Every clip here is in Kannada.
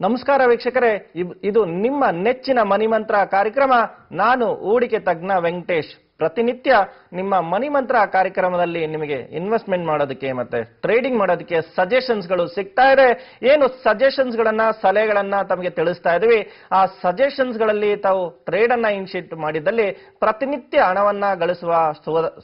ನಮಸ್ಕಾರ ವೀಕ್ಷಕರೇ, ಇದು ನಿಮ್ಮ ನೆಚ್ಚಿನ ಮನಿ ಮಂತ್ರ ಕಾರ್ಯಕ್ರಮ. ನಾನು ಹೂಡಿಕೆ ತಜ್ಞ ವೆಂಕಟೇಶ್. ಪ್ರತಿನಿತ್ಯ ನಿಮ್ಮ ಮನಿ ಮಂತ್ರ ಕಾರ್ಯಕ್ರಮದಲ್ಲಿ ನಿಮಗೆ ಇನ್ವೆಸ್ಟ್ಮೆಂಟ್ ಮಾಡೋದಕ್ಕೆ ಮತ್ತೆ ಟ್ರೇಡಿಂಗ್ ಮಾಡೋದಕ್ಕೆ ಸಜೆಷನ್ಸ್ ಗಳು ಸಿಗ್ತಾ ಇದೆ. ಏನು ಸಜೆಷನ್ಸ್ ಗಳನ್ನ ಸಲಹೆಗಳನ್ನ ತಮಗೆ ತಿಳಿಸ್ತಾ ಇದೀವಿ. ಆ ಸಜೆಷನ್ಸ್ ಗಳಲ್ಲಿ ತಾವು ಟ್ರೇಡ್ ಅನ್ನ ಇನಿಷಿಯೇಟ್ ಮಾಡಿದಲ್ಲಿ ಪ್ರತಿನಿತ್ಯ ಹಣವನ್ನ ಗಳಿಸುವ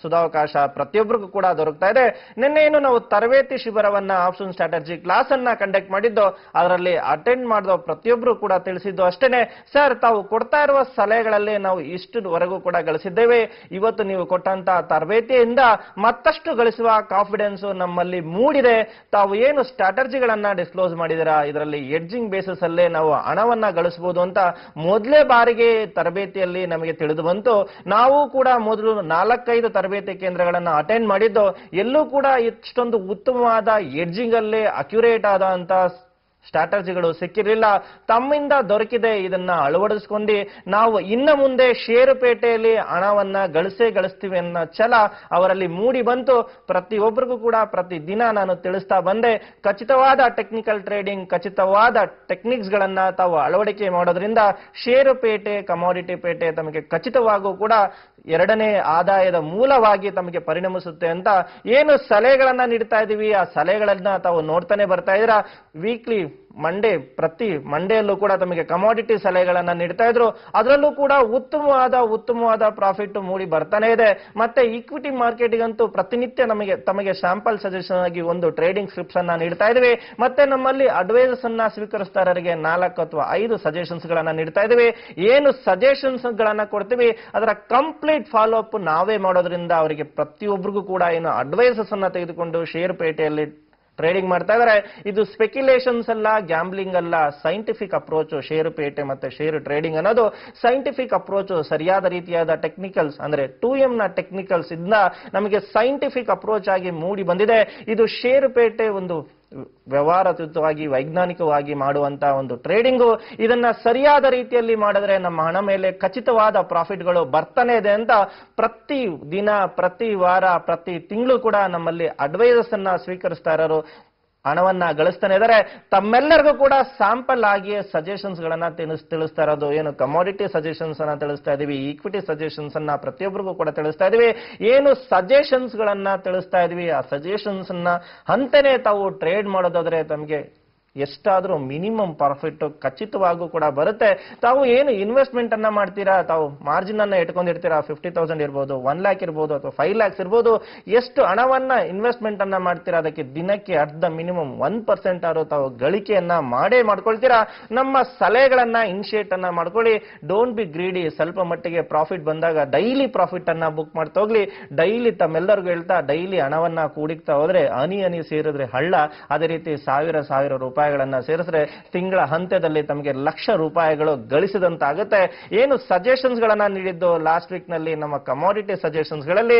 ಸುಧಾವಕಾಶ ಪ್ರತಿಯೊಬ್ಬರಿಗೂ ಕೂಡ ದೊರಕ್ತಾ ಇದೆ. ನಿನ್ನೆ ಏನು ನಾವು ತರಬೇತಿ ಶಿಬಿರವನ್ನ ಆಪ್ಷನ್ ಸ್ಟ್ರಾಟಜಿ ಕ್ಲಾಸ್ ಅನ್ನ ಕಂಡಕ್ಟ್ ಮಾಡಿದ್ದು, ಅದರಲ್ಲಿ ಅಟೆಂಡ್ ಮಾಡಿದ ಪ್ರತಿಯೊಬ್ಬರು ಕೂಡ ತಿಳಿಸಿದ್ದು ಅಷ್ಟೇನೆ, ಸರ್ ತಾವು ಕೊಡ್ತಾ ಇರುವ ಸಲಹೆಗಳಲ್ಲಿ ನಾವು ಇಷ್ಟುವರೆಗೂ ಕೂಡ ಗಳಿಸಿದ್ದೇವೆ. ಇವತ್ತು ನೀವು ಕೊಟ್ಟಂತ ತರಬೇತಿಯಿಂದ ಮತ್ತಷ್ಟು ಗಳಿಸುವ ಕಾನ್ಫಿಡೆನ್ಸ್ ನಮ್ಮಲ್ಲಿ ಮೂಡಿದೆ. ತಾವು ಏನು ಸ್ಟ್ರಾಟಜಿಗಳನ್ನ ಡಿಸ್ಕ್ಲೋಸ್ ಮಾಡಿದಿರಾ, ಇದರಲ್ಲಿ ಎಡ್ಜಿಂಗ್ ಬೇಸಿಸ್ ಅಲ್ಲೇ ನಾವು ಹಣವನ್ನ ಗಳಿಸಬಹುದು ಅಂತ ಮೊದಲೇ ಬಾರಿಗೆ ತರಬೇತಿಯಲ್ಲಿ ನಮಗೆ ತಿಳಿದು ಬಂತು. ನಾವು ಕೂಡ ಮೊದಲು 4-5 ತರಬೇತಿ ಕೇಂದ್ರಗಳನ್ನ ಅಟೆಂಡ್ ಮಾಡಿದ್ದು, ಎಲ್ಲೂ ಕೂಡ ಇಷ್ಟೊಂದು ಉತ್ತಮವಾದ ಎಡ್ಜಿಂಗ್ ಅಲ್ಲೇ ಅಕ್ಯುರೇಟ್ ಆದಂತ ಸ್ಟ್ರಾಟಜಿಗಳು ಸಿಕ್ಕಿರಲಿಲ್ಲ. ತಮ್ಮಿಂದ ದೊರಕಿದೆ, ಇದನ್ನ ಅಳವಡಿಸಿಕೊಂಡು ನಾವು ಇನ್ನು ಮುಂದೆ ಷೇರುಪೇಟೆಯಲ್ಲಿ ಹಣವನ್ನ ಗಳಿಸ್ತೀವಿ ಅನ್ನೋ ಛಲ ಅವರಲ್ಲಿ ಮೂಡಿ ಬಂತು. ಪ್ರತಿಯೊಬ್ಬರಿಗೂ ಕೂಡ ಪ್ರತಿದಿನ ನಾನು ತಿಳಿಸ್ತಾ ಬಂದೆ, ಖಚಿತವಾದ ಟೆಕ್ನಿಕಲ್ ಟ್ರೇಡಿಂಗ್, ಖಚಿತವಾದ ಟೆಕ್ನಿಕ್ಸ್ ಗಳನ್ನ ತಾವು ಅಳವಡಿಕೆ ಮಾಡೋದ್ರಿಂದ ಷೇರುಪೇಟೆ, ಕಮಾಡಿಟಿ ಪೇಟೆ ತಮಗೆ ಖಚಿತವಾಗೂ ಕೂಡ ಎರಡನೇ ಆದಾಯದ ಮೂಲವಾಗಿ ತಮಗೆ ಪರಿಣಮಿಸುತ್ತೆ ಅಂತ ಏನು ಸಲಹೆಗಳನ್ನ ನೀಡ್ತಾ ಇದೀವಿ, ಆ ಸಲಹೆಗಳನ್ನ ತಾವು ನೋಡ್ತಾನೆ ಬರ್ತಾ ಇದ್ದೀರಾ. ವೀಕ್ಲಿ ಪ್ರತಿ ಮಂಡೆಯಲ್ಲೂ ಕೂಡ ತಮಗೆ ಕಮಾಡಿಟಿ ಸಲಹೆಗಳನ್ನ ನೀಡ್ತಾ ಇದ್ರು. ಅದರಲ್ಲೂ ಕೂಡ ಉತ್ತಮವಾದ ಪ್ರಾಫಿಟ್ ಮೂಡಿ ಬರ್ತಾನೆ ಇದೆ. ಮತ್ತೆ ಈಕ್ವಿಟಿ ಮಾರ್ಕೆಟಿಗಂತೂ ಪ್ರತಿನಿತ್ಯ ತಮಗೆ ಸ್ಯಾಂಪಲ್ ಸಜೆಷನ್ ಆಗಿ ಒಂದು ಟ್ರೇಡಿಂಗ್ ಸ್ಕ್ರಿಪ್ಟ್ಸ್ ಅನ್ನ ನೀಡ್ತಾ ಇದೀವಿ. ಮತ್ತೆ ನಮ್ಮಲ್ಲಿ ಅಡ್ವೈಸಸ್ ಅನ್ನ ಸ್ವೀಕರಿಸ್ತಾರರಿಗೆ 4 ಅಥವಾ 5 ಸಜೆಷನ್ಸ್ ಗಳನ್ನ ನೀಡ್ತಾ ಇದೀವಿ. ಏನು ಸಜೆಷನ್ಸ್ ಗಳನ್ನ ಕೊಡ್ತೀವಿ ಅದರ ಕಂಪ್ಲೀಟ್ ಫಾಲೋ ಅಪ್ ನಾವೇ ಮಾಡೋದ್ರಿಂದ ಅವರಿಗೆ ಪ್ರತಿಯೊಬ್ಬರಿಗೂ ಕೂಡ ಏನು ಅಡ್ವೈಸಸ್ ಅನ್ನ ತೆಗೆದುಕೊಂಡು ಷೇರು ಪೇಟೆಯಲ್ಲಿ ಟ್ರೇಡಿಂಗ್ ಮಾಡ್ತಾ ಇದಾರೆ. ಇದು ಸ್ಪೆಕ್ಯುಲೇಷನ್ಸ್ ಅಲ್ಲ, ಗ್ಯಾಂಬ್ಲಿಂಗ್ ಅಲ್ಲ, ಸೈಂಟಿಫಿಕ್ ಅಪ್ರೋಚ್. ಷೇರುಪೇಟೆ ಮತ್ತೆ ಷೇರು ಟ್ರೇಡಿಂಗ್ ಅನ್ನೋದು ಸೈಂಟಿಫಿಕ್ ಅಪ್ರೋಚ್. ಸರಿಯಾದ ರೀತಿಯಾದ ಟೆಕ್ನಿಕಲ್ಸ್ ಅಂದ್ರೆ 2M ನ ಟೆಕ್ನಿಕಲ್ಸ್ ಇಂದ ನಮಗೆ ಸೈಂಟಿಫಿಕ್ ಅಪ್ರೋಚ್ ಆಗಿ ಮೂಡಿ ಬಂದಿದೆ. ಇದು ಷೇರುಪೇಟೆ ಒಂದು ವ್ಯವಹಾರಯುತವಾಗಿ ವೈಜ್ಞಾನಿಕವಾಗಿ ಮಾಡುವಂತ ಒಂದು ಟ್ರೇಡಿಂಗು. ಇದನ್ನ ಸರಿಯಾದ ರೀತಿಯಲ್ಲಿ ಮಾಡಿದ್ರೆ ನಮ್ಮ ಹಣ ಮೇಲೆ ಖಚಿತವಾದ ಪ್ರಾಫಿಟ್ಗಳು ಬರ್ತಾನೆ ಇದೆ ಅಂತ ಪ್ರತಿ ದಿನ, ಪ್ರತಿ ವಾರ, ಪ್ರತಿ ತಿಂಗಳು ಕೂಡ ನಮ್ಮಲ್ಲಿ ಅಡ್ವೈಸಸ್ ಅನ್ನ ಸ್ವೀಕರಿಸ್ತಾ ಇರೋರು ಹಣವನ್ನ ಗಳಿಸ್ತಾನೆ ಇದ್ದಾರೆ. ತಮ್ಮೆಲ್ಲರಿಗೂ ಕೂಡ ಸ್ಯಾಂಪಲ್ ಆಗಿ ಸಜೆಷನ್ಸ್ ಗಳನ್ನ ತಿಳಿಸ್ತಾ ಇರೋದು. ಏನು ಕಮಾಡಿಟಿ ಸಜೆಷನ್ಸ್ ಅನ್ನ ತಿಳಿಸ್ತಾ ಇದೀವಿ, ಈಕ್ವಿಟಿ ಸಜೆಷನ್ಸ್ ಅನ್ನ ಪ್ರತಿಯೊಬ್ಬರಿಗೂ ಕೂಡ ತಿಳಿಸ್ತಾ ಇದೀವಿ. ಏನು ಸಜೆಷನ್ಸ್ ಗಳನ್ನ ತಿಳಿಸ್ತಾ ಇದೀವಿ, ಆ ಸಜೆಷನ್ಸ್ ಅನ್ನ ಅಂತಾನೆ ತಾವು ಟ್ರೇಡ್ ಮಾಡೋದಾದ್ರೆ ತಮಗೆ ಎಷ್ಟಾದ್ರೂ ಮಿನಿಮಮ್ ಪ್ರಾಫಿಟ್ ಖಚಿತವಾಗೂ ಕೂಡ ಬರುತ್ತೆ. ತಾವು ಏನು ಇನ್ವೆಸ್ಟ್ಮೆಂಟ್ ಅನ್ನ ಮಾಡ್ತೀರಾ, ತಾವು ಮಾರ್ಜಿನ್ ಅನ್ನ ಇಟ್ಕೊಂಡಿರ್ತೀರಾ, 50,000 ಇರ್ಬೋದು, 1 lakh ಇರ್ಬೋದು, ಅಥವಾ 5 lakhs ಇರ್ಬೋದು. ಎಷ್ಟು ಹಣವನ್ನ ಇನ್ವೆಸ್ಟ್ಮೆಂಟ್ ಅನ್ನ ಮಾಡ್ತೀರಾ ಅದಕ್ಕೆ ದಿನಕ್ಕೆ ಅರ್ಧ ಮಿನಿಮಮ್ 1% ಆದ್ರೂ ತಾವು ಗಳಿಕೆಯನ್ನ ಮಾಡ್ಕೊಳ್ತೀರಾ. ನಮ್ಮ ಸಲಹೆಗಳನ್ನ ಇನಿಷಿಯೇಟ್ ಅನ್ನ ಮಾಡ್ಕೊಳ್ಳಿ. Don't be greedy. ಸ್ವಲ್ಪ ಮಟ್ಟಿಗೆ ಪ್ರಾಫಿಟ್ ಬಂದಾಗ ಡೈಲಿ ಪ್ರಾಫಿಟ್ ಅನ್ನ ಬುಕ್ ಮಾಡ್ತಾ ಹೋಗ್ಲಿ. ಡೈಲಿ ತಮ್ಮೆಲ್ಲರಿಗೂ ಹೇಳ್ತಾ ಡೈಲಿ ಹಣವನ್ನ ಕೂಡಿಕ್ತಾ ಹೋದ್ರೆ ಹನಿ ಸೇರಿದ್ರೆ ಹಳ್ಳ. ಅದೇ ರೀತಿ ಸಾವಿರ ರೂಪಾಯಿಗಳನ್ನ ಸೇರಿಸಿದ್ರೆ ತಿಂಗಳ ಹಂತದಲ್ಲಿ ತಮಗೆ ಲಕ್ಷ ರೂಪಾಯಿಗಳು ಗಳಿಸಿದಂತಾಗುತ್ತೆ. ಏನು ಸಜೆಷನ್ಸ್ ಗಳನ್ನ ನೀಡಿದ್ದು ಲಾಸ್ಟ್ ವೀಕ್ ನಲ್ಲಿ ನಮ್ಮ ಕಮಾಡಿಟಿ ಸಜೆಷನ್ಸ್ ಗಳಲ್ಲಿ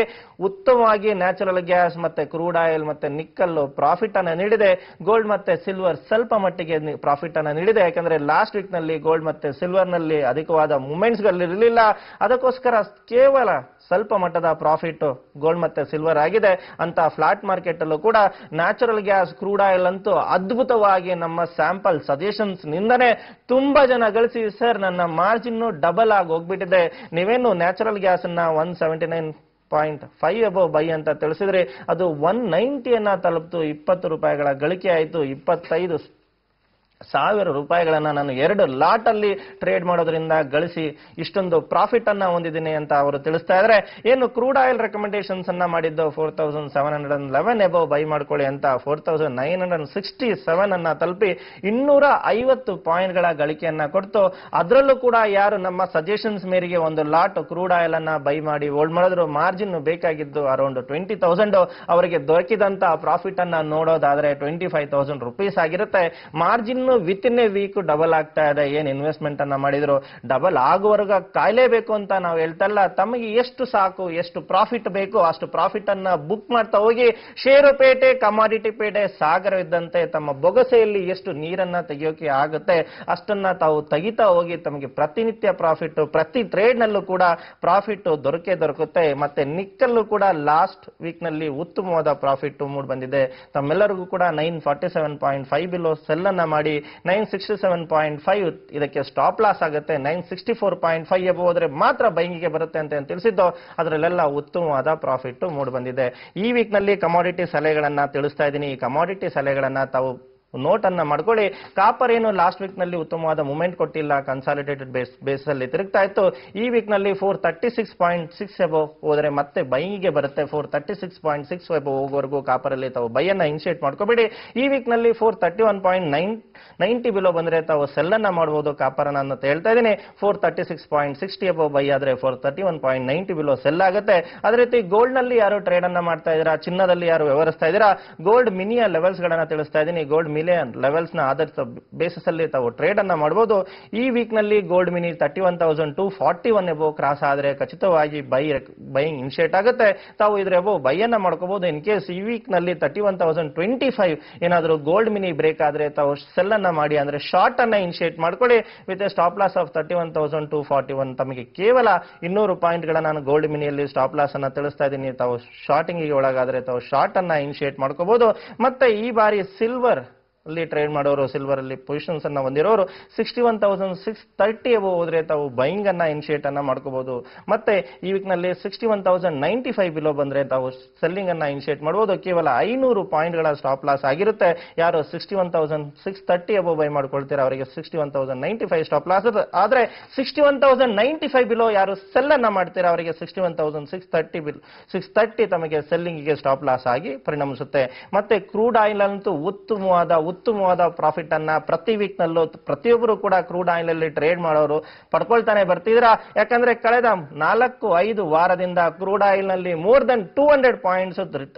ಉತ್ತಮವಾಗಿ ನ್ಯಾಚುರಲ್ ಗ್ಯಾಸ್ ಮತ್ತೆ ಕ್ರೂಡ್ ಆಯಿಲ್ ಮತ್ತೆ ನಿಕ್ಕಲ್ ಪ್ರಾಫಿಟ್ ಅನ್ನ ನೀಡಿದೆ. ಗೋಲ್ಡ್ ಮತ್ತೆ ಸಿಲ್ವರ್ ಸ್ವಲ್ಪ ಮಟ್ಟಿಗೆ ಪ್ರಾಫಿಟ್ ಅನ್ನ ನೀಡಿದೆ. ಯಾಕಂದ್ರೆ ಲಾಸ್ಟ್ ವೀಕ್ ನಲ್ಲಿ ಗೋಲ್ಡ್ ಮತ್ತೆ ಸಿಲ್ವರ್ ನಲ್ಲಿ ಅಧಿಕವಾದ ಮೂವ್ಮೆಂಟ್ಸ್ ಗಳಿರಲಿಲ್ಲ. ಅದಕ್ಕೋಸ್ಕರ ಕೇವಲ ಸ್ವಲ್ಪ ಮಟ್ಟದ ಪ್ರಾಫಿಟ್ ಗೋಲ್ಡ್ ಮತ್ತೆ ಸಿಲ್ವರ್ ಆಗಿದೆ. ಅಂತ ಫ್ಲಾಟ್ ಮಾರ್ಕೆಟ್ ಅಲ್ಲೂ ಕೂಡ ನ್ಯಾಚುರಲ್ ಗ್ಯಾಸ್, ಕ್ರೂಡ್ ಆಯಿಲ್ ಅಂತೂ ಅದ್ಭುತವಾಗಿ ನಮ್ಮ ಸ್ಯಾಂಪಲ್ ಸಜೆಷನ್ಸ್ ನಿಂದನೆ ತುಂಬಾ ಜನ ಗಳಿಸಿ, ಸರ್ ನನ್ನ ಮಾರ್ಜಿನ್ ಡಬಲ್ ಆಗಿ ಹೋಗ್ಬಿಟ್ಟಿದೆ, ನೀವೇನು ನ್ಯಾಚುರಲ್ ಗ್ಯಾಸ್ ಅನ್ನ 179.5 ಅಬೌವ್ ಬೈ ಅಂತ ತಿಳಿಸಿದ್ರೆ ಅದು 190 ಅನ್ನ ತಲುಪ್ತು. 20 ರೂಪಾಯಿಗಳ ಗಳಿಕೆ ಆಯಿತು. 25,000 ರೂಪಾಯಿಗಳನ್ನ ನಾನು 2 ಲಾಟ್ ಅಲ್ಲಿ ಟ್ರೇಡ್ ಮಾಡೋದ್ರಿಂದ ಗಳಿಸಿ ಇಷ್ಟೊಂದು ಪ್ರಾಫಿಟ್ ಅನ್ನ ಹೊಂದಿದ್ದೀನಿ ಅಂತ ಅವರು ತಿಳಿಸ್ತಾ ಇದ್ದಾರೆ. ಏನು ಕ್ರೂಡ್ ಆಯಿಲ್ ರೆಕಮೆಂಡೇಶನ್ಸ್ ಅನ್ನ ಮಾಡಿದ್ದು 4,711 ಅಬೌವ್ ಬೈ ಮಾಡ್ಕೊಳ್ಳಿ ಅಂತ 4,967 ಅನ್ನ ತಲುಪಿ 250 ಪಾಯಿಂಟ್ಗಳ ಗಳಿಕೆಯನ್ನ ಕೊಡ್ತು. ಅದರಲ್ಲೂ ಕೂಡ ಯಾರು ನಮ್ಮ ಸಜೆಷನ್ಸ್ ಮೇರೆಗೆ ಒಂದು ಲಾಟ್ ಕ್ರೂಡ್ ಆಯಿಲ್ ಅನ್ನ ಬೈ ಮಾಡಿ ಹೋಲ್ಡ್ ಮಾಡಿದ್ರು, ಮಾರ್ಜಿನ್ ಬೇಕಾಗಿದ್ದು ಅರೌಂಡ್ 20,000, ಅವರಿಗೆ ದೊರಕಿದಂತ ಪ್ರಾಫಿಟ್ ಅನ್ನ ನೋಡೋದಾದ್ರೆ 25,000 ರೂಪೀಸ್ ಆಗಿರುತ್ತೆ. Margin within a week double ಆಗ್ತಾ ಇದೆ. ಏನ್ ಇನ್ವೆಸ್ಟ್ಮೆಂಟ್ ಅನ್ನ ಮಾಡಿದ್ರು ಡಬಲ್ ಆಗುವವರೆಗೆ ಕಾಯಲೇಬೇಕು ಅಂತ ನಾವು ಹೇಳ್ತಾ ಇಲ್ಲ. ತಮಗೆ ಎಷ್ಟು ಸಾಕು, ಎಷ್ಟು ಪ್ರಾಫಿಟ್ ಬೇಕು ಅಷ್ಟು ಪ್ರಾಫಿಟ್ ಅನ್ನ ಬುಕ್ ಮಾಡ್ತಾ ಹೋಗಿ. ಷೇರುಪೇಟೆ, ಕಮಾಡಿಟಿ ಪೇಟೆ ಸಾಗರವಿದ್ದಂತೆ ತಮ್ಮ ಬೊಗಸೆಯಲ್ಲಿ ಎಷ್ಟು ನೀರನ್ನ ತೆಗೆಯೋಕೆ ಆಗುತ್ತೆ ಅಷ್ಟನ್ನ ತಾವು ತೆಗಿತಾ ಹೋಗಿ ತಮಗೆ ಪ್ರತಿನಿತ್ಯ ಪ್ರಾಫಿಟ್, ಪ್ರತಿ ಟ್ರೇಡ್ ನಲ್ಲೂ ಕೂಡ ಪ್ರಾಫಿಟ್ ದೊರಕುತ್ತೆ. ಮತ್ತೆ ನಿಕ್ಕಲ್ಲೂ ಕೂಡ ಲಾಸ್ಟ್ ವೀಕ್ ನಲ್ಲಿ ಉತ್ತಮವಾದ ಪ್ರಾಫಿಟ್ ಮೂಡ್ ಬಂದಿದೆ. ತಮ್ಮೆಲ್ಲರಿಗೂ ಕೂಡ 947.5 ಬಿಲೋ ಸೆಲ್ ಅನ್ನ ಮಾಡಿ 967.5 ಇದಕ್ಕೆ ಸ್ಟಾಪ್ ಲಾಸ್ ಆಗುತ್ತೆ. 964.5 ಎಬೋ ಹೋದ್ರೆ ಮಾತ್ರ ಬೈಂಗಿಗೆ ಬರುತ್ತೆ ಅಂತ ತಿಳಿಸಿದ್ದು, ಅದರಲ್ಲೆಲ್ಲ ಉತ್ತಮವಾದ ಪ್ರಾಫಿಟ್ ಮೂಡ್ ಬಂದಿದೆ. ಈ ವೀಕ್ ನಲ್ಲಿ ಕಮಾಡಿಟಿ ಸಲಹೆಗಳನ್ನ ತಿಳಿಸ್ತಾ ಇದ್ದೀನಿ. ಈ ಕಮಾಡಿಟಿ ಸಲಹೆಗಳನ್ನ ತಾವು ನೋಟ್ ಅನ್ನ ಮಾಡ್ಕೊಳ್ಳಿ. ಕಾಪರ್ ಏನು ಲಾಸ್ಟ್ ವೀಕ್ ನಲ್ಲಿ ಉತ್ತಮವಾದ ಮೂವ್ಮೆಂಟ್ ಕೊಟ್ಟಿಲ್ಲ, ಕನ್ಸಾಲಿಡೇಟೆಡ್ ಬೇಸ್ ಅಲ್ಲಿ ತಿರುಗ್ತಾ ಇತ್ತು. ಈ ವೀಕ್ ನಲ್ಲಿ 436.6 ಎಬೋ ಹೋದ್ರೆ ಮತ್ತೆ ಬೈಗೆ ಬರುತ್ತೆ. 436.6 ಎಬೋ ಹೋಗೋವರೆಗೂ ಕಾಪರ್ ಅಲ್ಲಿ ತಾವು ಬೈ ಅನ್ನ ಇನಿಷಿಯೇಟ್ ಮಾಡ್ಕೋಬೇಡಿ. ಈ ವೀಕ್ ನಲ್ಲಿ 431.90 ಬಿಲೋ ಬಂದ್ರೆ ತಾವು ಸೆಲ್ ಅನ್ನ ಮಾಡಬಹುದು ಕಾಪರ್ ಅನ್ನ ಅಂತ ಹೇಳ್ತಾ ಇದ್ದೀನಿ. 436.60 ಎಬೋ ಬೈ ಆದ್ರೆ 431.90 ಬಿಲೋ ಸೆಲ್ ಆಗುತ್ತೆ. ಅದೇ ರೀತಿ ಗೋಲ್ಡ್ ನಲ್ಲಿ ಯಾರು ಟ್ರೇಡ್ ಅನ್ನ ಮಾಡ್ತಾ ಇದ್ದೀರಾ, ಚಿನ್ನದಲ್ಲಿ ಯಾರು ವ್ಯವಹರಿಸ್ತಾ ಇದ್ದೀರಾ, ಗೋಲ್ಡ್ ಮಿನಿಯ ಲೆವೆಲ್ಸ್ ಗಳನ್ನ ತಿಳಿಸ್ತಾ ಇದ್ದೀನಿ. ಗೋಲ್ಡ್ ಮಿಲಿಯನ್ ಲೆವೆಲ್ಸ್ ನ ಆಧಾರಿತ ಬೇಸಿಸ್ ಅಲ್ಲಿ ತಾವು ಟ್ರೇಡ್ ಅನ್ನ ಮಾಡಬಹುದು. ಈ ವೀಕ್ ನಲ್ಲಿ ಗೋಲ್ಡ್ ಮಿನಿ 31,241 ಎಬೋ ಕ್ರಾಸ್ ಆದ್ರೆ ಖಚಿತವಾಗಿ ಬೈಯಿಂಗ್ ಇನಿಷಿಯೇಟ್ ಆಗುತ್ತೆ. ತಾವು ಇದ್ರ ಎಬೋ ಬೈ ಅನ್ನ ಮಾಡ್ಕೋಬಹುದು. ಇನ್ ಕೇಸ್ ಈ ವೀಕ್ ನಲ್ಲಿ 31,025 ಏನಾದರೂ ಗೋಲ್ಡ್ ಮಿನಿ ಬ್ರೇಕ್ ಆದ್ರೆ ತಾವು ಸೆಲ್ ಅನ್ನ ಮಾಡಿ, ಅಂದ್ರೆ ಶಾರ್ಟ್ ಅನ್ನ ಇನಿಷಿಯೇಟ್ ಮಾಡ್ಕೊಳ್ಳಿ ವಿತ್ ಸ್ಟಾಪ್ ಲಾಸ್ ಆಫ್ 31,241. ತಮಗೆ ಕೇವಲ 200 ಪಾಯಿಂಟ್ಗಳ ನಾನು ಗೋಲ್ಡ್ ಮಿನಿಯಲ್ಲಿ ಸ್ಟಾಪ್ ಲಾಸ್ ಅನ್ನ ತಿಳಿಸ್ತಾ ಇದ್ದೀನಿ. ತಾವು ಶಾರ್ಟಿಂಗ್ ಗೆ ಒಳಗಾದ್ರೆ ತಾವು ಶಾರ್ಟ್ ಅನ್ನ ಇನಿಷಿಯೇಟ್ ಮಾಡ್ಕೋಬಹುದು. ಮತ್ತೆ ಈ ಬಾರಿ ಸಿಲ್ವರ್ ಅಲ್ಲಿ ಟ್ರೇಡ್ ಮಾಡೋರು, ಸಿಲ್ವರ್ ಅಲ್ಲಿ ಪೊಸಿಷನ್ಸ್ ಅನ್ನ ಹೊಂದಿರೋರು 61,630 ಎಬೋ ಹೋದ್ರೆ ತಾವು ಬೈಯಿಂಗ್ ಅನ್ನ ಇನಿಷಿಯೇಟ್ ಅನ್ನ ಮಾಡ್ಕೋಬಹುದು. ಮತ್ತೆ ಈ ವೀಕ್ ನಲ್ಲಿ 61,095 ಬಿಲೋ ಬಂದ್ರೆ ತಾವು ಸೆಲ್ಲಿಂಗ್ ಅನ್ನ ಇನಿಷಿಯೇಟ್ ಮಾಡಬಹುದು. ಕೇವಲ 500 ಪಾಯಿಂಟ್ಗಳ ಸ್ಟಾಪ್ ಲಾಸ್ ಆಗಿರುತ್ತೆ. ಯಾರು 61,630 ಎಬೋ ಬೈ ಮಾಡ್ಕೊಳ್ತೀರಾ ಅವರಿಗೆ 61,095 ಸ್ಟಾಪ್ ಲಾಸ್. ಆದ್ರೆ 61,095 ಬಿಲೋ ಯಾರು ಸೆಲ್ ಅನ್ನ ಮಾಡ್ತೀರಾ ಅವರಿಗೆ 61,630 ತಮಗೆ ಸೆಲ್ಲಿಂಗ್ ಗೆ ಸ್ಟಾಪ್ ಲಾಸ್ ಆಗಿ ಪರಿಣಮಿಸುತ್ತೆ. ಮತ್ತೆ ಕ್ರೂಡ್ ಆಯಿಲ್ ಅಂತೂ ಉತ್ತಮವಾದ ಪ್ರಾಫಿಟ್ ಅನ್ನ ಪ್ರತಿ ವೀಕ್ ನಲ್ಲೂ ಪ್ರತಿಯೊಬ್ಬರು ಕೂಡ ಕ್ರೂಡ್ ಆಯಿಲ್ ಅಲ್ಲಿ ಟ್ರೇಡ್ ಮಾಡೋರು ಪಡ್ಕೊಳ್ತಾನೆ ಬರ್ತಿದ್ದೀರಾ. ಯಾಕಂದ್ರೆ ಕಳೆದ 4-5 ವಾರದಿಂದ ಕ್ರೂಡ್ ಆಯಿಲ್ ನಲ್ಲಿ ಮೋರ್ ದನ್ 200 ಪಾಯಿಂಟ್ಸ್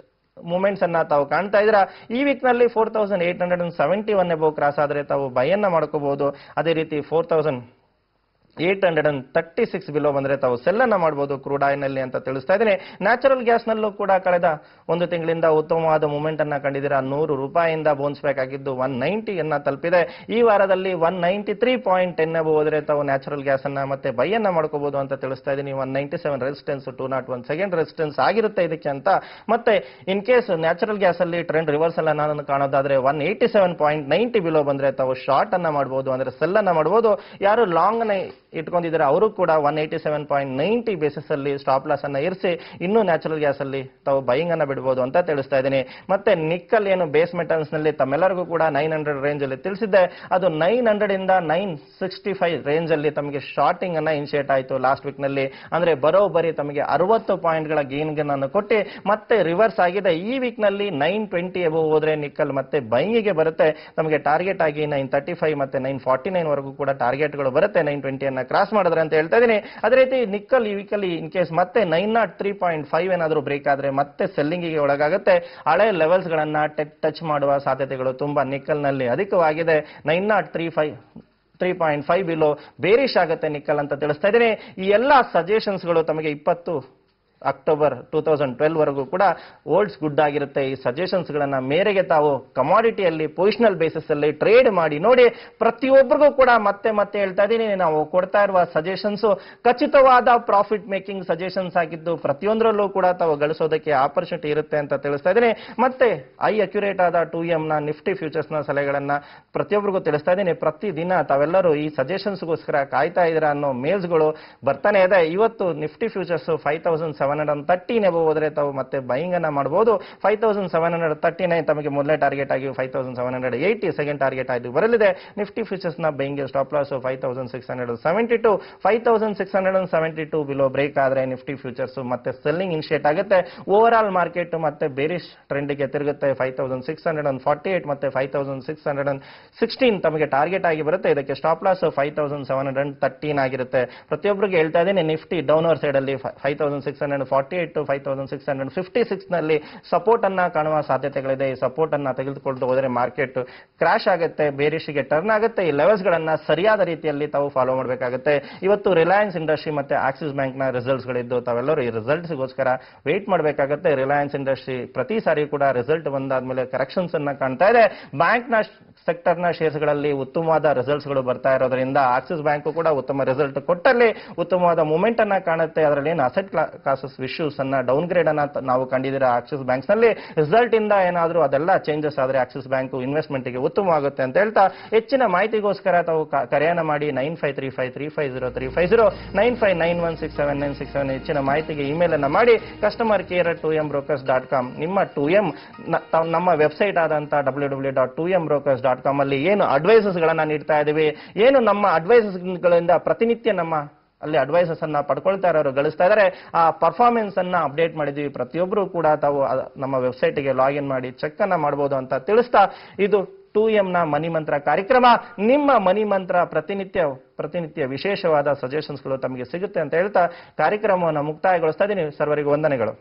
ಮೂವ್ಮೆಂಟ್ಸ್ ಅನ್ನ ತಾವು ಕಾಣ್ತಾ ಇದ್ದೀರಾ. ಈ ವೀಕ್ ನಲ್ಲಿ 4,871 ಎಬೋ ಕ್ರಾಸ್ ಆದ್ರೆ ತಾವು ಬೈ ಅನ್ನ ಮಾಡ್ಕೋಬಹುದು. ಅದೇ ರೀತಿ 4,836 ಬಿಲೋ ಬಂದ್ರೆ ತಾವು ಸೆಲ್ ಅನ್ನ ಮಾಡಬಹುದು ಕ್ರೂಡ್ ಆಯಿಲ್ ನಲ್ಲಿ ಅಂತ ತಿಳಿಸ್ತಾ ಇದ್ದೀನಿ. ನ್ಯಾಚುರಲ್ ಗ್ಯಾಸ್ ನಲ್ಲೂ ಕೂಡ ಕಳೆದ ಒಂದು ತಿಂಗಳಿಂದ ಉತ್ತಮವಾದ ಮೂವ್ಮೆಂಟ್ ಅನ್ನ ಕಂಡಿದ್ದೀರಾ. 100 ರೂಪಾಯಿಯಿಂದ ಬೌನ್ಸ್ ಬ್ಯಾಕ್ ಆಗಿದ್ದು 190 ಅನ್ನ ತಲುಪಿದೆ. ಈ ವಾರದಲ್ಲಿ 193.10 ಎಬೋ ಹೋದ್ರೆ ತಾವು ನ್ಯಾಚುರಲ್ ಗ್ಯಾಸ್ ಅನ್ನ ಮತ್ತೆ ಬೈ ಅನ್ನ ಮಾಡ್ಕೋಬಹುದು ಅಂತ ತಿಳಿಸ್ತಾ ಇದ್ದೀನಿ. 197 ರೆಸಿಸ್ಟೆನ್ಸ್, 201 ಸೆಕೆಂಡ್ ರೆಸಿಸ್ಟೆನ್ಸ್ ಆಗಿರುತ್ತೆ ಇದಕ್ಕೆ ಅಂತ. ಮತ್ತೆ ಇನ್ ಕೇಸ್ ನ್ಯಾಚುರಲ್ ಗ್ಯಾಸ್ ಅಲ್ಲಿ ಟ್ರೆಂಡ್ ರಿವರ್ಸಲ್ ಅನ್ನ ಕಾಣೋದಾದ್ರೆ 187.90 ಬಿಲೋ ಬಂದ್ರೆ ತಾವು ಶಾರ್ಟ್ ಅನ್ನ ಮಾಡಬಹುದು, ಅಂದ್ರೆ ಸೆಲ್ ಅನ್ನ ಮಾಡಬಹುದು. ಯಾರು ಲಾಂಗ್ ಅನ್ನ ಇಟ್ಕೊಂಡಿದ್ದಾರೆ ಅವರು ಕೂಡ 187.90 ಬೇಸಿಸ್ ಅಲ್ಲಿ ಸ್ಟಾಪ್ ಲಾಸ್ ಅನ್ನ ಇರಿಸಿ ಇನ್ನೂ ನ್ಯಾಚುರಲ್ ಗ್ಯಾಸ್ ಅಲ್ಲಿ ತಾವು ಬೈಯಿಂಗ್ ಅನ್ನ ಬಿಡಬಹುದು ಅಂತ ತಿಳಿಸ್ತಾ ಇದ್ದೀನಿ. ಮತ್ತೆ ನಿಕ್ಕಲ್ ಏನು ಬೇಸ್ ಮೆಟಲ್ಸ್ ನಲ್ಲಿ ತಮ್ಮೆಲ್ಲರಿಗೂ ಕೂಡ 900 ರೇಂಜ್ ಅಲ್ಲಿ ತಿಳಿಸಿದ್ದೆ, ಅದು 900 ಇಂದ 965 ರೇಂಜ್ ಅಲ್ಲಿ ತಮಗೆ ಶಾರ್ಟಿಂಗ್ ಅನ್ನ ಇನಿಷಿಯೇಟ್ ಆಯಿತು ಲಾಸ್ಟ್ ವೀಕ್ ನಲ್ಲಿ. ಅಂದ್ರೆ ಬರೋಬ್ಬರಿ ತಮಗೆ 60 ಪಾಯಿಂಟ್ಗಳ ಗೇನ್ ಅನ್ನು ಕೊಟ್ಟು ಮತ್ತೆ ರಿವರ್ಸ್ ಆಗಿದೆ. ಈ ವೀಕ್ ನಲ್ಲಿ 920 ಎಬೋ ಹೋದ್ರೆ ನಿಕ್ಕಲ್ ಮತ್ತೆ ಬೈಯಿಂಗಿಗೆ ಬರುತ್ತೆ. ತಮಗೆ ಟಾರ್ಗೆಟ್ ಆಗಿ 935 ಮತ್ತೆ 949 ವರೆಗೂ ಕೂಡ ಟಾರ್ಗೆಟ್ ಗಳು ಬರುತ್ತೆ. 920 ಅನ್ನ ಕ್ರಾಸ್ ಮಾಡಿದ್ರೆ ಅಂತ ಹೇಳ್ತಾ ಇದ್ದೀನಿ. ಅದೇ ರೀತಿ ನಿಕ್ಕಲ್ ಈ ವೀಕಲ್ಲಿ ಇನ್ ಕೇಸ್ ಮತ್ತೆ 903.5 ಏನಾದರೂ ಬ್ರೇಕ್ ಆದ್ರೆ ಮತ್ತೆ ಸೆಲ್ಲಿಂಗ್ ಗೆ ಒಳಗಾಗುತ್ತೆ. ಹಳೆ ಲೆವೆಲ್ಸ್ ಗಳನ್ನ ಟಚ್ ಮಾಡುವ ಸಾಧ್ಯತೆಗಳು ತುಂಬಾ ನಿಕ್ಕಲ್ ನಲ್ಲಿ ಅಧಿಕವಾಗಿದೆ. 903.5 ಬಿಲೋ ಬೇರಿಶ್ ಆಗುತ್ತೆ ನಿಕ್ಕಲ್ ಅಂತ ತಿಳಿಸ್ತಾ ಇದ್ದೀನಿ. ಈ ಎಲ್ಲಾ ಸಜೆಷನ್ಸ್ ಗಳು ತಮಗೆ 20 ಅಕ್ಟೋಬರ್ 2012 ವರೆಗೂ ಕೂಡ ಓಲ್ಡ್ಸ್ ಗುಡ್ ಆಗಿರುತ್ತೆ. ಈ ಸಜೆಷನ್ಸ್ ಗಳನ್ನ ಮೇರೆಗೆ ತಾವು ಕಮಾಡಿಟಿಯಲ್ಲಿ ಪೊಸಿಷನಲ್ ಬೇಸಿಸ್ ಅಲ್ಲಿ ಟ್ರೇಡ್ ಮಾಡಿ ನೋಡಿ. ಪ್ರತಿಯೊಬ್ಬರಿಗೂ ಕೂಡ ಮತ್ತೆ ಹೇಳ್ತಾ ಇದ್ದೀನಿ, ನಾವು ಕೊಡ್ತಾ ಇರುವ ಸಜೆಷನ್ಸ್ ಖಚಿತವಾದ ಪ್ರಾಫಿಟ್ ಮೇಕಿಂಗ್ ಸಜೆಷನ್ಸ್ ಆಗಿದ್ದು ಪ್ರತಿಯೊಂದರಲ್ಲೂ ಕೂಡ ತಾವು ಗಳಿಸೋದಕ್ಕೆ ಆಪರ್ಚುನಿಟಿ ಇರುತ್ತೆ ಅಂತ ತಿಳಿಸ್ತಾ ಇದ್ದೀನಿ. ಮತ್ತೆ ಅಕ್ಯುರೇಟ್ ಆದ 2M ನ ನಿಫ್ಟಿ ಫ್ಯೂಚರ್ಸ್ ನ ಸಲಹೆಗಳನ್ನ ಪ್ರತಿಯೊಬ್ಬರಿಗೂ ತಿಳಿಸ್ತಾ ಇದ್ದೀನಿ. ಪ್ರತಿದಿನ ತಾವೆಲ್ಲರೂ ಈ ಸಜೆಷನ್ಸ್ಗೋಸ್ಕರ ಕಾಯ್ತಾ ಇದ್ದೀರಾ ಅನ್ನೋ ಮೇಲ್ಸ್ಗಳು ಬರ್ತಾನೆ ಇದೆ. ಇವತ್ತು ನಿಫ್ಟಿ ಫ್ಯೂಚರ್ಸ್ 5,713 ಎಬೋ ಹೋದ್ರೆ ತಾವು ಮತ್ತೆ ಬೈಯಿಂಗ್ ಅನ್ನ ಮಾಡಬಹುದು. 5,739 ತಮಗೆ ಮೊದಲನೇ ಟಾರ್ಗೆಟ್ ಆಗಿ 5,780 ಸೆಕೆಂಡ್ ಟಾರ್ಗೆಟ್ ಆಗಿ ಬರಲಿದೆ. ನಿಫ್ಟಿ ಫ್ಯೂಚರ್ಸ್ ನ buying stop loss 5,672, 5,672 below break ಆದ್ರೆ ನಿಫ್ಟಿ ಫ್ಯೂಚರ್ಸ್ ಮತ್ತೆ ಸೆಲ್ಲಿಂಗ್ ಇನಿಷಿಯೇಟ್ ಆಗುತ್ತೆ. ಓವರ್ ಆಲ್ ಮಾರ್ಕೆಟ್ ಮತ್ತೆ ಬೇರಿಶ್ ಟ್ರೆಂಡ್ ಗೆ ತಿರುಗುತ್ತೆ. 5,648 ಮತ್ತೆ 5,616 ತಮಗೆ ಟಾರ್ಗೆಟ್ ಆಗಿ ಬರುತ್ತೆ. ಇದಕ್ಕೆ ಸ್ಟಾಪ್ ಲಾಸ್ 5,713 ಆಗಿರುತ್ತೆ. ಪ್ರತಿಯೊಬ್ಬರಿಗೆ ಹೇಳ್ತಾ ಇದ್ದೀನಿ, ನಿಫ್ಟಿ ಡೌನ್ವರ್ ಸೈಡ್ ಅಲ್ಲಿ 5,648 to 5,656 ನಲ್ಲಿ ಸಪೋರ್ಟ್ ಅನ್ನ ಕಾಣುವ ಸಾಧ್ಯತೆಗಳಿದೆ. ಈ ಸಪೋರ್ಟ್ ಅನ್ನ ತೆಗೆದುಕೊಂಡು ಹೋದರೆ ಮಾರ್ಕೆಟ್ ಕ್ರಾಶ್ ಆಗುತ್ತೆ, ಬೇರಿಶ್ಗೆ ಟರ್ನ್ ಆಗುತ್ತೆ. ಈ ಲೆವೆಲ್ಸ್ ಗಳನ್ನ ಸರಿಯಾದ ರೀತಿಯಲ್ಲಿ ತಾವು ಫಾಲೋ ಮಾಡಬೇಕಾಗುತ್ತೆ. ಇವತ್ತು ರಿಲಯನ್ಸ್ ಇಂಡಸ್ಟ್ರಿ ಮತ್ತೆ ಆಕ್ಸಿಸ್ ಬ್ಯಾಂಕ್ ನ ರಿಸಲ್ಟ್ಸ್ ಗಳಿದ್ದು ತಾವೆಲ್ಲರೂ ಈ ರಿಸಲ್ಟ್ಸ್ ಗೋಸ್ಕರ ವೇಟ್ ಮಾಡಬೇಕಾಗುತ್ತೆ. ರಿಲಯನ್ಸ್ ಇಂಡಸ್ಟ್ರಿ ಪ್ರತಿ ಸಾರಿ ಕೂಡ ರಿಸಲ್ಟ್ ಬಂದಾದ್ಮೇಲೆ ಕರೆಕ್ಷನ್ಸ್ ಅನ್ನ ಕಾಣ್ತಾ ಇದೆ. ಬ್ಯಾಂಕ್ ನ ಸೆಕ್ಟರ್ ನ ಶೇರ್ಸ್ ಗಳಲ್ಲಿ ಉತ್ತಮವಾದ ರಿಸಲ್ಟ್ಸ್ ಗಳು ಬರ್ತಾ ಇರೋದ್ರಿಂದ ಆಕ್ಸಿಸ್ ಬ್ಯಾಂಕ್ ಕೂಡ ಉತ್ತಮ ರಿಸಲ್ಟ್ ಕೊಟ್ಟಲ್ಲಿ ಉತ್ತಮವಾದ ಮೂವ್ಮೆಂಟ್ ಅನ್ನ ಕಾಣುತ್ತೆ. ಅದರಲ್ಲಿ ಏನು ಅಸೆಟ್ ಕ್ಲಾಸಸ್ ಚಾನ್ಸಸ್ ಇಶ್ಯೂಸ್ ಅನ್ನ ಡೌನ್ಗ್ರೇಡ್ ಅನ್ನ ನಾವು ಕಂಡಿದ್ದೀರಾ ಆಕ್ಸಿಸ್ ಬ್ಯಾಂಕ್ಸ್ ನಲ್ಲಿ. ರಿಸಲ್ಟ್ ಇಂದ ಏನಾದರೂ ಅದೆಲ್ಲ ಚೇಂಜಸ್ ಆದ್ರೆ ಆಕ್ಸಿಸ್ ಬ್ಯಾಂಕ್ ಇನ್ವೆಸ್ಟ್ಮೆಂಟ್ ಗೆ ಉತ್ತಮವಾಗುತ್ತೆ ಅಂತ ಹೇಳ್ತಾ ಹೆಚ್ಚಿನ ಮಾಹಿತಿಗೋಸ್ಕರ ತಾವು ಕರೆಯನ್ನ ಮಾಡಿ 9535350350 95916796 ಹೆಚ್ಚಿನ ಮಾಹಿತಿಗೆ ಇಮೇಲ್ ಅನ್ನ ಮಾಡಿ customercare@2mbrokers.com. ನಿಮ್ಮ 2M ನಮ್ಮ ವೆಬ್ಸೈಟ್ ಆದಂತ www.2mbrokers.com ಅಲ್ಲಿ ಏನು ಅಡ್ವೈಸಸ್ ಗಳನ್ನ ನೀಡ್ತಾ ಇದೀವಿ, ಏನು ನಮ್ಮ ಅಡ್ವೈಸಸ್ ಗಳಿಂದ ಪ್ರತಿನಿತ್ಯ ನಮ್ಮ ಅಲ್ಲಿ ಅಡ್ವೈಸಸ್ ಅನ್ನ ಪಡ್ಕೊಳ್ತಾ ಇರೋರು ಗಳಿಸ್ತಾ ಇದ್ದಾರೆ, ಆ ಪರ್ಫಾರ್ಮೆನ್ಸ್ ಅನ್ನ ಅಪ್ಡೇಟ್ ಮಾಡಿದೀವಿ. ಪ್ರತಿಯೊಬ್ಬರು ಕೂಡ ತಾವು ನಮ್ಮ ವೆಬ್ಸೈಟ್ ಗೆ ಲಾಗಿನ್ ಮಾಡಿ ಚೆಕ್ ಅನ್ನ ಮಾಡಬಹುದು ಅಂತ ತಿಳಿಸ್ತಾ, ಇದು 2M ನ ಮನಿ ಮಂತ್ರ ಕಾರ್ಯಕ್ರಮ. ನಿಮ್ಮ ಮನಿ ಮಂತ್ರ ಪ್ರತಿನಿತ್ಯ ವಿಶೇಷವಾದ ಸಜೆಷನ್ಸ್ಗಳು ತಮಗೆ ಸಿಗುತ್ತೆ ಅಂತ ಹೇಳ್ತಾ ಕಾರ್ಯಕ್ರಮವನ್ನು ಮುಕ್ತಾಯಗೊಳಿಸ್ತಾ ಇದ್ದೀನಿ. ಸರ್ವರಿಗೂ ವಂದನೆಗಳು.